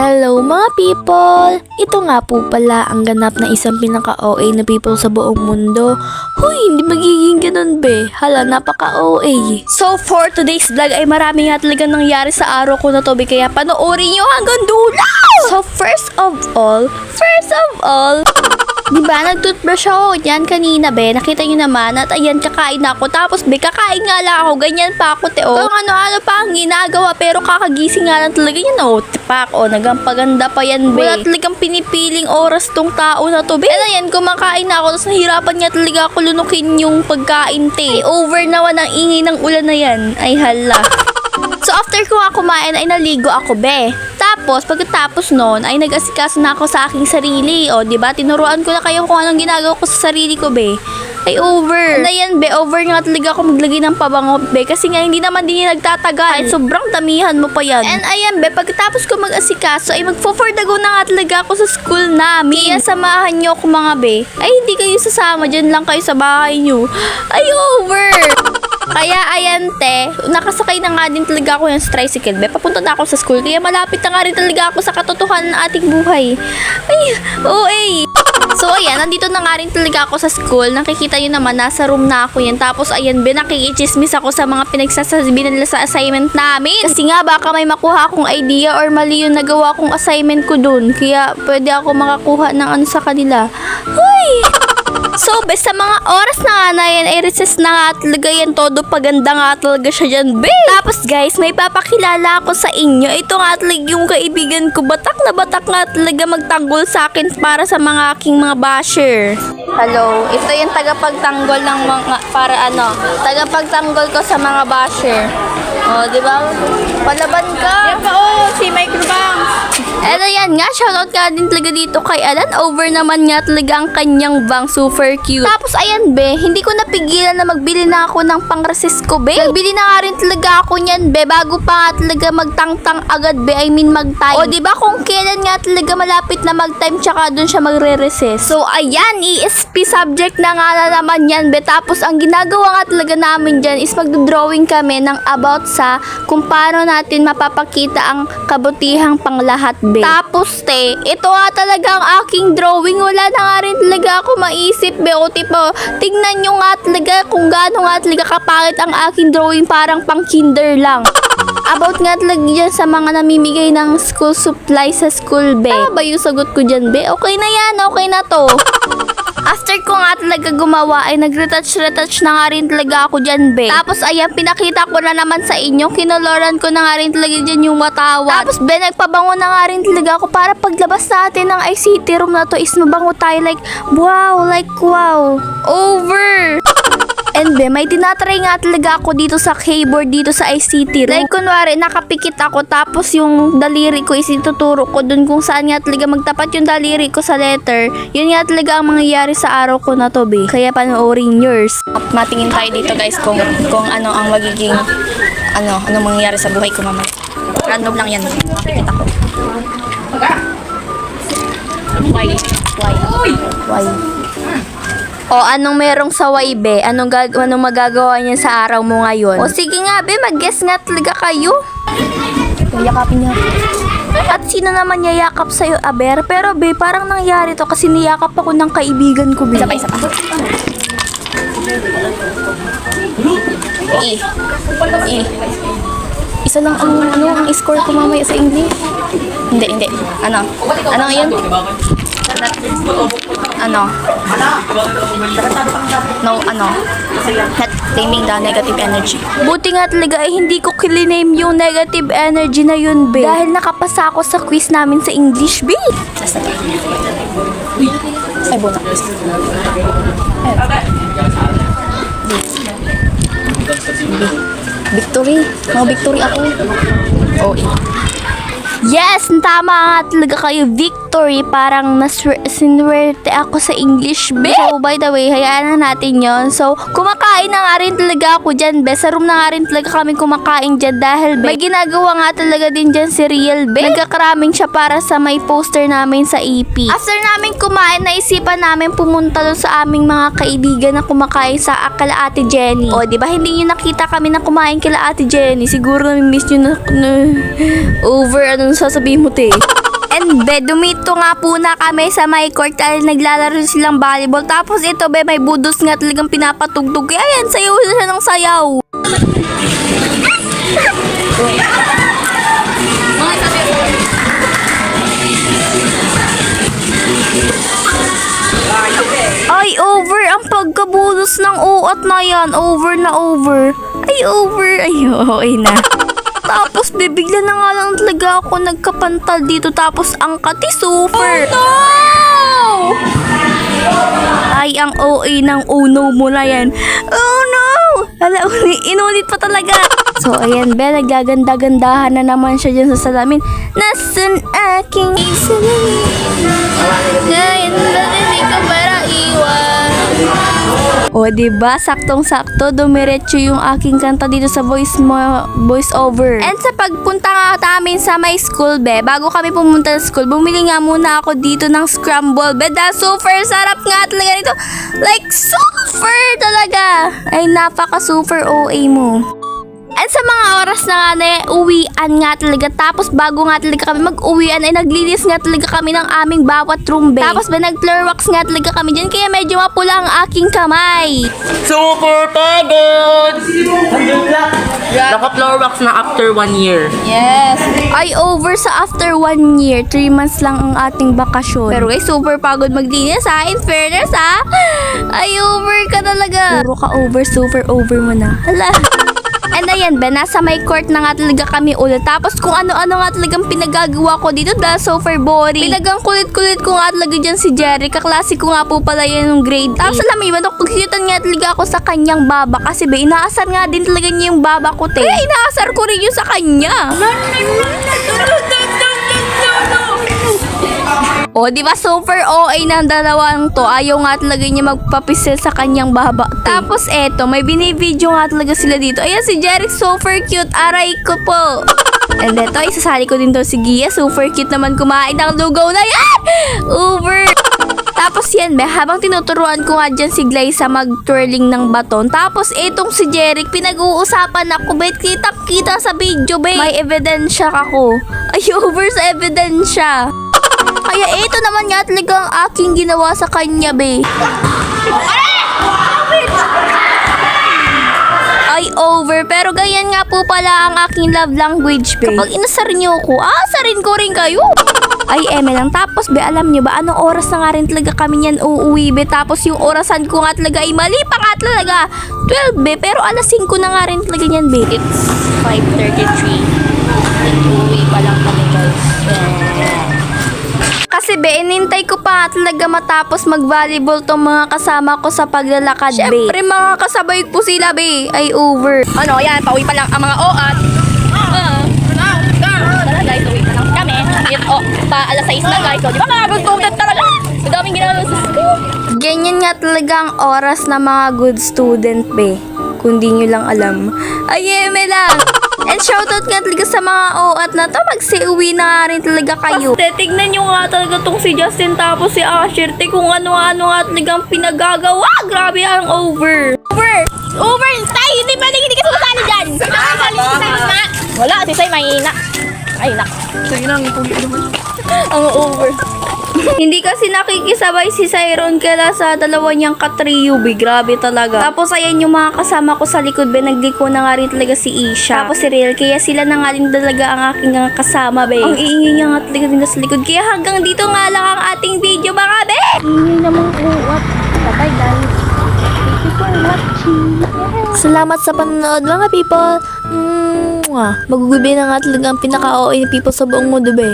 Hello mga people! Ito nga po pala ang ganap na isang pinaka-OA na people sa buong mundo. Huy, hindi magiging ganun be. Hala, napaka-OA. So for today's vlog ay marami nga talaga nangyari sa araw ko na to be, kaya panoorin nyo hanggang dulo! So first of all, diba, nag-toothbrush ako yan kanina be, nakita nyo naman at ayan, kakain ako, tapos be, kakain nga lang ako, ganyan pa ako te, oh. Kung ano-ano pa ang ginagawa, pero kakagising nga lang talaga yan, oh, tipak, oh, nagampaganda pa yan be. Wala talagang pinipiling oras tong tao na to be. And ayan, kumakain na ako, tapos nahirapan nga talaga ako lunukin yung pagkain te. Over naman ang ingay ng ulan na yan, ay hala. So after ko nga kumain ay naligo ako be. Tapos pagkatapos noon ay nag-asikaso na ako sa aking sarili. O di ba? Tinuruan ko na kayo kung anong ginagawa ko sa sarili ko be. Ay over. And ayan be, over nga talaga ako maglagay ng pabango be. Kasi nga hindi naman din yung nagtatagal. Ay, sobrang damihan mo pa yan. And ayan be, pagkatapos ko mag-asikaso ay magpo-fordago na nga talaga ako sa school namin. Kaya samahan nyo ako mga be. Ay hindi kayo sasama, dyan lang kayo sa bahay nyo. Ay over. Kaya ayan te, nakasakay na nga din talaga ako yung tricycle be. Papunta na ako sa school, kaya malapit na nga rin talaga ako sa katotohanan ng ating buhay. Ay, OA. So ayan, nandito na nga rin talaga ako sa school. Nakikita nyo naman, nasa room na ako yan. Tapos ayan be, nakikichismis ako sa mga pinagsasabi nila sa assignment namin. Kasi nga baka may makuha akong idea or mali yung nagawa kong assignment ko dun. Kaya pwede ako makakuha ng ano sa kanila. Huy! So, be, sa mga oras na nga na yan, ay recess na nga talaga yan. Todo paganda nga talaga siya dyan, be. Tapos, guys, may papakilala ako sa inyo. Ito nga talaga yung kaibigan ko. Batak na batak nga talaga magtanggol sa akin para sa mga aking mga basher. Hello, ito yung tagapagtanggol ng mga, para ano, tagapagtanggol ko sa mga basher. O, di ba? Palaban ka. Yan pa, oh, si Microbanks. And ayan nga, shoutout ka din talaga dito kay Alan. Over naman nga talaga ang kanyang bang, super cute. Tapos ayan be, hindi ko napigilan na magbili na ako ng pang-recess ko be. Nagbili na nga rin talaga ako niyan be, bago pa nga talaga magtangtang agad be, I mean mag-time. O diba kung kailan nga talaga malapit na mag-time, tsaka dun siya magre-recess. So ayan, ESP subject na nga na naman yan be. Tapos ang ginagawa nga talaga namin dyan is magdodrawing kami ng about sa kung paano natin mapapakita ang kabutihang panglahat be. Tapos te, ito nga talaga ang aking drawing. Wala na nga rin talaga ako maisip be. O tipo, tignan nyo nga talaga kung gaano nga talaga kapangit ang aking drawing, parang pang kinder lang. About nga talaga dyan sa mga namimigay ng school supply sa school be. Tama ba yung sagot ko dyan be? Okay na yan, okay na to. After ko nga talaga gumawa ay nag-retouch na nga rin talaga ako dyan be. Tapos ayan, pinakita ko na naman sa inyo. Kinoloran ko na nga rin talaga dyan yung watawat. Tapos be, nagpabango na nga rin talaga ako para paglabas natin ng ICT room na to is mabango tayo like wow, over. And be, may tinatry nga talaga ako dito sa keyboard dito sa ICT room. Like kunwari, nakapikit ako tapos yung daliri ko is ituturo ko dun kung saan nga talaga magtapat yung daliri ko sa letter. Yun nga talaga ang mangyayari sa araw ko na to be. Kaya panoorin yours. Matingin tayo dito guys kung ano ang magiging ano mangyayari sa buhay ko mamaya. Random lang yan. Makikita ko. Why? O, anong merong sa be? Anong magagawa niya sa araw mo ngayon? O, sige nga, be. Mag-guess nga talaga kayo. Yakapin niya. At sino naman yayakap sa'yo, aber? Pero, be, parang nangyari to kasi niyakap ako ng kaibigan ko, be. Isa pa. Isa lang ang score ko mamaya sa English. Hindi. Ano yun? Not claiming the negative energy. Buti nga talaga ay hindi ko kiliname yung negative energy na yun, be. Dahil nakapasa ako sa quiz namin sa English, be. Ay, bunak. Victory. Victory ako. Oh, yes, tama nga talaga kayo, victory. Parang sinwerte ako sa English, be. So, by the way, hayaan na natin yon. So, kumakain na nga rin talaga ako dyan, be. Sa room na nga rin talaga kami kumakain dyan dahil, be, may ginagawa nga talaga din dyan si Riel, be. Nagkakaraming siya para sa may poster namin sa EP. After namin kumain, naisipan namin pumunta doon sa aming mga kaibigan na kumakain sa kala Ate Jenny. O, di ba hindi nyo nakita kami na kumain kila Ate Jenny? Siguro na miss nyo na over, anong sasabihin mo, te? And be, dumito nga po na kami sa my court dahil naglalaro silang volleyball. Tapos ito be, may budos nga talagang pinapatugtog. Kaya ayan, sayaw na siya ng sayaw. Ay, over ang pagkabulos ng uat na yan. Over na over. Ay, over. Ay, okay na. Tapos, bibigla na nga lang talaga ako nagkapantal dito. Tapos, ang kati super. Oh, no! Ay, ang OA ng oh no mo na yan. Oh, no! Hala, inulit pa talaga. So, ayan, be, naggaganda-gandahan na naman siya dyan sa salamin. Nasaan aking salamin? Ngayon, hindi ka para iwan. O, diba? Saktong-sakto, dumiretso yung aking kanta dito sa voice over. And sa pagpunta nga namin sa my school, be, bago kami pumunta sa school, bumili nga muna ako dito ng scramble, be. Dahil super sarap nga talaga nito. Like, super talaga. Ay, napaka-super OA mo. And sa mga oras na nga na uwian nga talaga. Tapos bago nga talaga kami mag-uwian ay naglinis nga talaga kami ng aming bawat room, be. Tapos ba nag-floor wax nga talaga kami dyan. Kaya medyo mapula ang aking kamay. Super pagod! Naka-floor wax na after 1 year. Yes. Ay, over sa after 1 year. 3 months lang ang ating bakasyon. Pero guys, super pagod maglinis ha. In fairness ha. Ay, over ka talaga. Puro ka over, super over mo na. Hala. And ayan, be, nasa may court na nga talaga kami ulit. Tapos kung ano-ano nga talagang pinagagawa ko dito dahil super boring. Pinagang kulit-kulit ko nga talaga dyan si Jerry. Kaklase ko nga po pala yan ng grade 8. Tapos alam mo yun, nagkukyutan nga talaga ako sa kanyang baba. Kasi be, inaasar nga din talaga niya yung baba ko, te. Kaya inaasar ko rin yun sa kanya. O, di ba super OA ng dalawang to? Ayaw nga talaga niya magpapisil sa kanyang baba. Tapos eto, may binibidyo nga talaga sila dito. Ayan si Jeric, super cute. Aray ko po. And eto, isasali ko din to si Gia. Super cute naman kumain ng lugaw na yan. Over. Tapos yan, be, habang tinuturuan ko nga dyan si Glyza mag-twirling ng baton. Tapos etong si Jeric, pinag-uusapan ako. Bet, kita sa video, be. May ebidensya ako. Ay, over sa ebidensya. Kaya ito naman nga talaga ang aking ginawa sa kanya, be. Ay, over. Pero ganyan nga po pala ang aking love language, be. Kapag inasar niyo ako, asarin ko rin kayo. Ay, lang. Tapos, be, alam niyo ba, anong oras na nga rin talaga kami niyan uuwi, be. Tapos, yung orasan ko nga talaga ay mali pa nga talaga. 12, be. Pero alas 5 na nga rin talaga niyan, be. It's 5:33. And uuwi pa lang kami, guys. Kasi be, inintay ko pa talaga matapos mag-volleyball tong mga kasama ko sa paglalakad, be. Siyempre, mga kasabay po sila, be. Ay, over. Ano, yan, pauwi pa lang ang mga oat. Tara, guys, uwi pa lang kami. Ito, pa alas 6 na, guys. Di ba, mga good student talaga? Madaming ginagawa sa school. Ganyan nga talaga ang oras na mga good student, be. Kung di nyo lang alam. Ay, lang. And shoutout nga talaga sa mga oat na to. Magsi-uwi na nga rin talaga kayo. Paste, tignan nyo nga talaga tong si Justin tapos si Asher. Kung ano-ano nga talagang pinagagawa. Grabe ang over. Over! Tay! Hindi ka sumasali dyan! Wala, si Say mahina. Ay, nak. Sige lang, ang over. Hindi kasi nakikisabay si Cyron kaya sa dalawa niyang katriyo, be. Grabe talaga. Tapos ayan yung mga kasama ko sa likod, be. Nagliko na nga rin talaga si Isha. Tapos si Riel. Kaya sila na nga rin talaga ang aking kasama, be. Ang iingay niya nga talaga din sa likod. Kaya hanggang dito nga lang ang ating video, mga be. Ingay namang uwat. Bye guys. Thank you for watching. Salamat sa panonood, mga people. Magugubi na nga talaga ang pinaka-OA ni people sa buong mundo, be.